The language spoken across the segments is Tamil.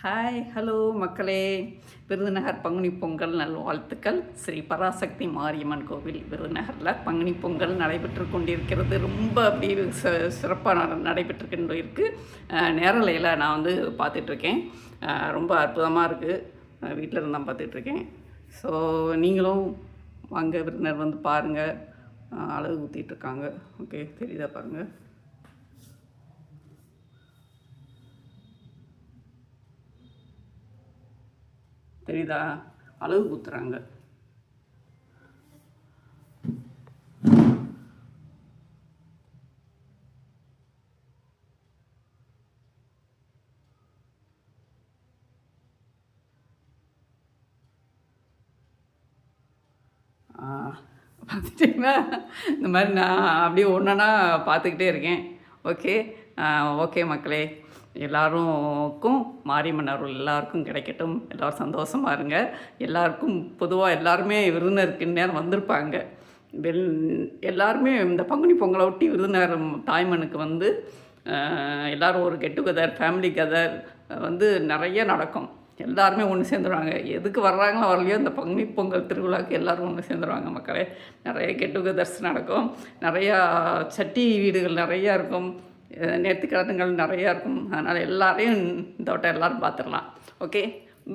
ஹாய் ஹலோ மக்களே, விருதுநகர் பங்குனி பொங்கல் நல்வாழ்த்துக்கள். ஸ்ரீ பராசக்தி மாரியம்மன் கோவில் விருதுநகரில் பங்குனி பொங்கல் நடைபெற்று கொண்டிருக்கிறது. ரொம்ப அப்படியே சிறப்பாக நடைபெற்று கொண்டு இருக்குது. நேரலையில் நான் வந்து பார்த்துட்ருக்கேன். ரொம்ப அற்புதமாக இருக்குது. வீட்டில் இருந்தால் பார்த்துட்ருக்கேன். ஸோ நீங்களும் வாங்க, விருதுநகர் வந்து பாருங்கள். அழகு ஊற்றிட்டுருக்காங்க. ஓகே, தெரியுதா பாருங்கள். தெரியுதா? அழகு ஊற்றுறாங்க. பார்த்துட்டிங்களா? இந்த மாதிரி நான் அப்படியே ஒன்றா பார்த்துக்கிட்டே இருக்கேன். ஓகே ஓகே மக்களே, எல்லாருக்கும் மாரியம்மன் அருள் எல்லாருக்கும் கிடைக்கட்டும். எல்லோரும் சந்தோஷமாக இருங்க. எல்லாருக்கும் பொதுவாக எல்லாருமே விருந்தினருக்கு நேரம் வந்திருப்பாங்க. எல்லாருமே இந்த பங்குனி பொங்கலை ஒட்டி விருதுநகர் தாய்மனுக்கு வந்து எல்லோரும் ஒரு கெட் டுகெதர், ஃபேமிலி கெதர் வந்து நிறைய நடக்கும். எல்லாருமே ஒன்று சேர்ந்துருவாங்க. எதுக்கு வர்றாங்களோ வரலையோ இந்த பங்குனி பொங்கல் திருவிழாவுக்கு எல்லோரும் ஒன்று சேர்ந்துருவாங்க மக்களே. நிறைய கெட் டுகெதர்ஸ் நடக்கும். நிறையா சட்டி வீடுகள் நிறையா இருக்கும். நேர்த்திக்கடன்கள் நிறையா இருக்கும். அதனால் எல்லாரையும் இந்த வட்டம் எல்லோரும் பார்த்துடலாம். ஓகே,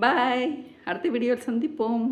பாய். அடுத்த வீடியோவில் சந்திப்போம்.